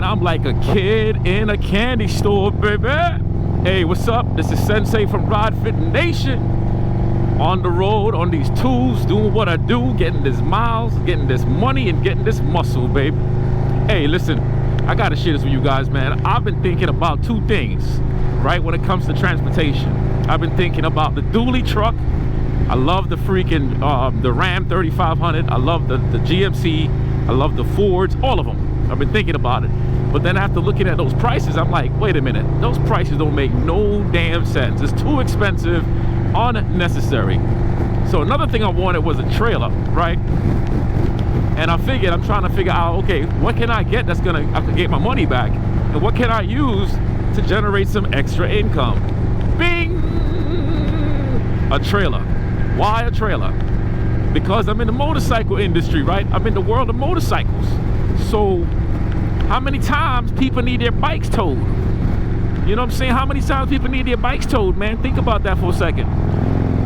I'm like a kid in a candy store, baby. Hey, what's up? This is Sensei from Rod Fit Nation. On the road, on these tools, doing what I do, getting this miles, getting this money, and getting this muscle, baby. Hey, listen, I gotta share this with you guys, man. I've been thinking about two things, right, when it comes to transportation. I've been thinking about the dually truck. I love the freaking, the Ram 3500. I love the GMC. I love the Fords, all of them. I've been thinking about it. But then after looking at those prices, I'm like, wait a minute, those prices don't make no damn sense. It's too expensive, unnecessary. So another thing I wanted was a trailer, right? And I'm trying to figure out, okay, what can I get that's I can get my money back? And what can I use to generate some extra income? Bing! A trailer. Why a trailer? Because I'm in the motorcycle industry, right? I'm in the world of motorcycles. So how many times people need their bikes towed? You know what I'm saying? How many times people need their bikes towed, man? Think about that for a second,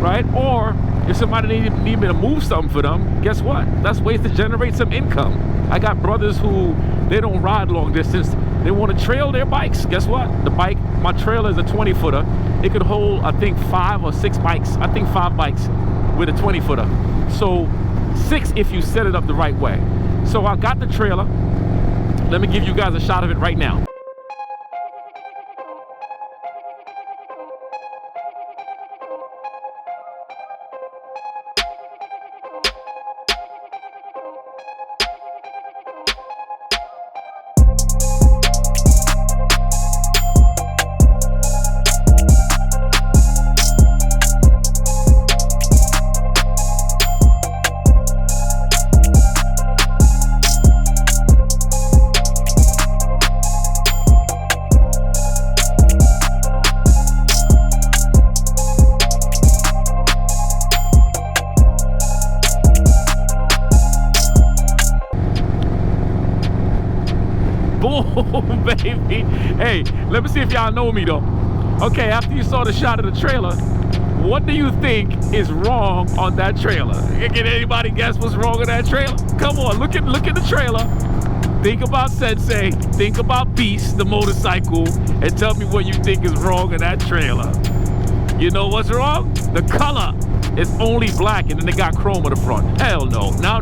right? Or if somebody need me to move something for them, guess what? That's ways to generate some income. I got brothers who, they don't ride long distance. They want to trail their bikes. Guess what? My trailer is a 20-footer. It could hold, I think, 5 or 6 bikes. I think 5 bikes with a 20-footer. So 6 if you set it up the right way. So I got the trailer. Let me give you guys a shot of it right now. Boom, baby. Hey, let me see if y'all know me though. Okay, after you saw the shot of the trailer, what do you think is wrong on that trailer? Can anybody guess what's wrong with that trailer? Come on, look at the trailer. Think about Sensei, think about Beast, the motorcycle, and tell me what you think is wrong with that trailer. You know what's wrong? The color is only black and then they got chrome on the front. Hell no. No,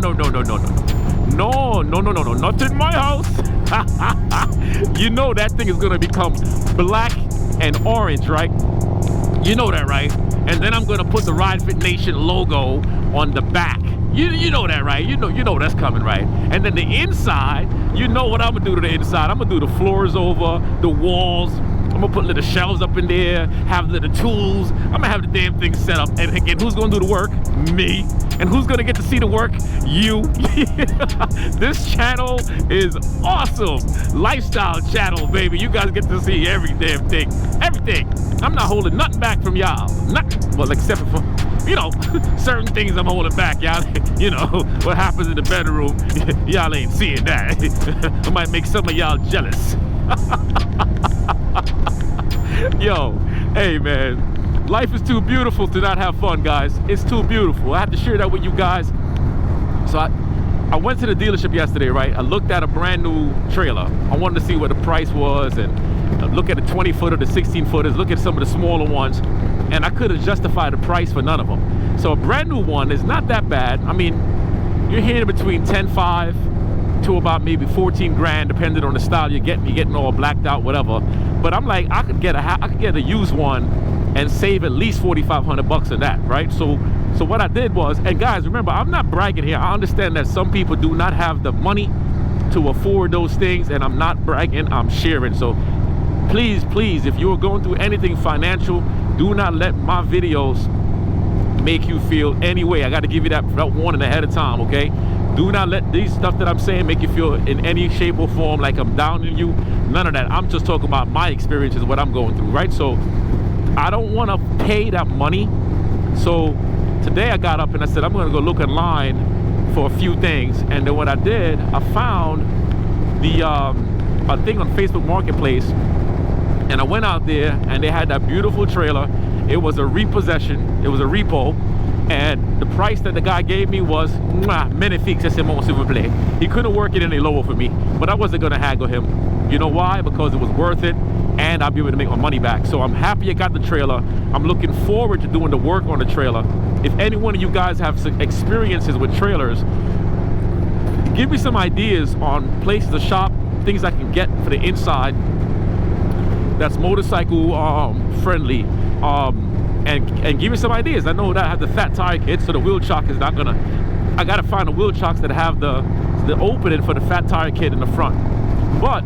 not in my house. You know that thing is gonna become black and orange, right? You know that, right? And then I'm gonna put the Rod Fit Nation logo on the back. You know that, right? You know that's coming, right? And then the inside, you know what I'm gonna do to the inside. I'm gonna do the floors over, the walls. I'm gonna put little shelves up in there, have little tools. I'm gonna have the damn thing set up. And again, who's gonna do the work? Me. And who's gonna get to see the work? You. This channel is awesome. Lifestyle channel, baby. You guys get to see every damn thing. Everything. I'm not holding nothing back from y'all. Nothing. Well, except for, you know, certain things I'm holding back, y'all. You know, what happens in the bedroom, y'all ain't seeing that. I might make some of y'all jealous. Yo, hey man, life is too beautiful to not have fun, guys. It's too beautiful. I have to share that with you guys. So I went to the dealership yesterday, right? I looked at a brand new trailer. I wanted to see what the price was and look at the 20-footer, the 16-footers, look at some of the smaller ones, and I couldn't justify the price for none of them. So a brand new one is not that bad. I mean, you're hearing between 10.5 to about maybe 14 grand, depending on the style you're getting all blacked out, whatever. But I'm like, I could get a used one and save at least 4,500 bucks on that, right? So what I did was, and guys, remember, I'm not bragging here. I understand that some people do not have the money to afford those things, and I'm not bragging, I'm sharing. So please, if you're going through anything financial, do not let my videos make you feel any way. I got to give you that warning ahead of time, okay? Do not let these stuff that I'm saying make you feel in any shape or form like I'm downing you. None of that. I'm just talking about my experiences, what I'm going through, right? So I don't want to pay that money. So today I got up and I said, I'm going to go look online for a few things. And then what I did, I found the a thing on Facebook Marketplace. And I went out there and they had that beautiful trailer. It was a repossession. It was a repo. And the price that the guy gave me was magnifique, c'est mon s'il vous plaît. He couldn't work it any lower for me, but I wasn't gonna haggle him. You know why? Because it was worth it, and I'll be able to make my money back. So I'm happy I got the trailer. I'm looking forward to doing the work on the trailer. If any one of you guys have some experiences with trailers, give me some ideas on places to shop, things I can get for the inside that's motorcycle friendly, and give me some ideas. I know that I have the fat tire kit, so the wheel chock is not gonna, I gotta find the wheel chocks that have the opening for the fat tire kit in the front. But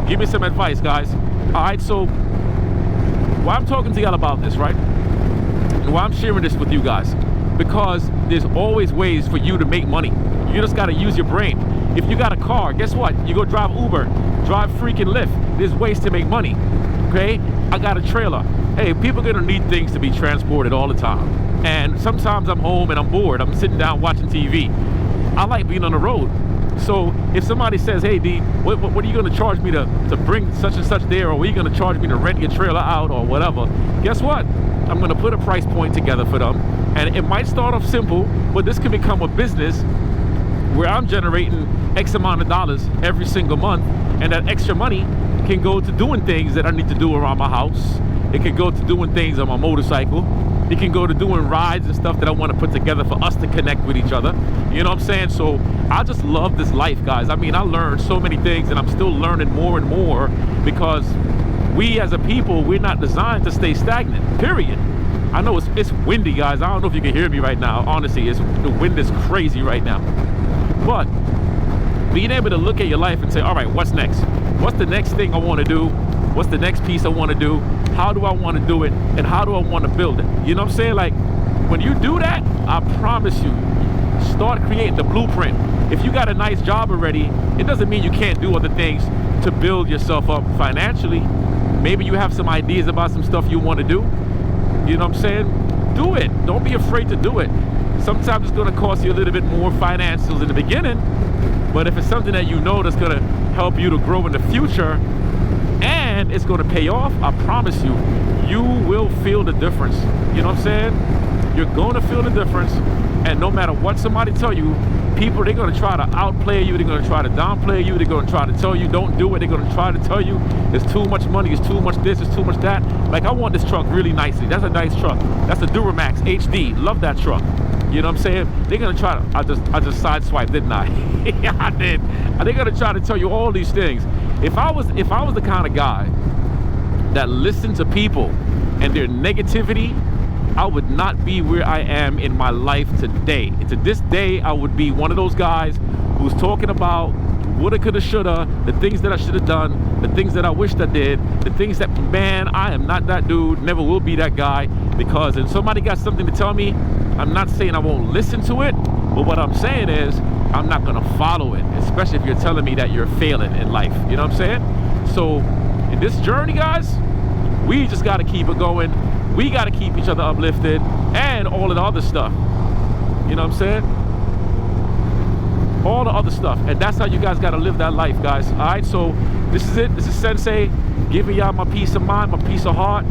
give me some advice, guys. All right, so why I'm talking to y'all about this, right, and why I'm sharing this with you guys, because there's always ways for you to make money. You just got to use your brain. If you got a car, guess what? You go drive Uber, drive freaking Lyft. There's ways to make money, okay? I got a trailer. Hey, people are gonna need things to be transported all the time. And sometimes I'm home and I'm bored. I'm sitting down watching TV. I like being on the road. So if somebody says, hey D, what are you gonna charge me to bring such and such there, or are you gonna charge me to rent your trailer out or whatever? Guess what? I'm gonna put a price point together for them. And it might start off simple, but this can become a business where I'm generating X amount of dollars every single month, and that extra money can go to doing things that I need to do around my house. It can go to doing things on my motorcycle. It can go to doing rides and stuff that I want to put together for us to connect with each other. You know what I'm saying? So I just love this life, guys. I mean, I learned so many things, and I'm still learning more and more, because we as a people, we're not designed to stay stagnant, period. I know it's windy, guys. I don't know if you can hear me right now. Honestly, the wind is crazy right now. But being able to look at your life and say, all right, what's next? What's the next thing I want to do? What's the next piece I want to do? How do I want to do it? And how do I want to build it? You know what I'm saying? Like, when you do that, I promise you, start creating the blueprint. If you got a nice job already, it doesn't mean you can't do other things to build yourself up financially. Maybe you have some ideas about some stuff you want to do. You know what I'm saying? Do it. Don't be afraid to do it. Sometimes it's going to cost you a little bit more financials in the beginning, but if it's something that you know that's going to help you to grow in the future, and it's going to pay off, I promise you, you will feel the difference. You know what I'm saying? You're going to feel the difference, and no matter what somebody tell you, people, they're going to try to outplay you, they're going to try to downplay you, they're going to try to tell you don't do it, they're going to try to tell you it's too much money, it's too much this, it's too much that. Like, I want this truck really nicely. That's a nice truck. That's a Duramax HD. Love that truck. You know what I'm saying? They're gonna try to, I just sideswiped, didn't I? Yeah, I did. They're gonna try to tell you all these things. If I was the kind of guy that listened to people and their negativity, I would not be where I am in my life today. To this day, I would be one of those guys who's talking about woulda, coulda, shoulda, the things that I should have done, the things that I wished I did, the things that, man, I am not that dude, never will be that guy. Because if somebody got something to tell me, I'm not saying I won't listen to it, but what I'm saying is I'm not gonna follow it, especially if you're telling me that you're failing in life. You know what I'm saying? So in this journey, guys, we just gotta keep it going. We gotta keep each other uplifted and all of the other stuff. You know what I'm saying? All the other stuff. And that's how you guys gotta live that life, guys. All right, so this is it. This is Sensei giving y'all my peace of mind, my peace of heart,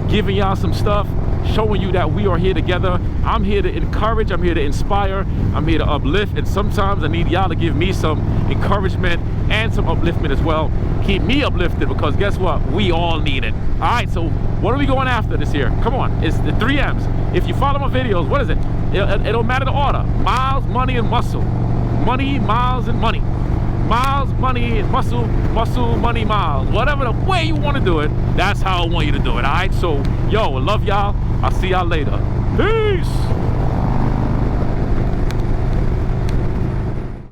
giving y'all some stuff, showing you that we are here together. I'm here to encourage, I'm here to inspire, I'm here to uplift, and sometimes I need y'all to give me some encouragement and some upliftment as well. Keep me uplifted, because guess what? We all need it. All right, so what are we going after this year? Come on, it's the 3 M's. If you follow my videos, what is it? It don't matter the order. Miles, money, and muscle. Money, miles, and money. Miles, money, and muscle, muscle, money, miles. Whatever the way you want to do it, that's how I want you to do it. All right, so yo, I love y'all. I'll see y'all later. Peace.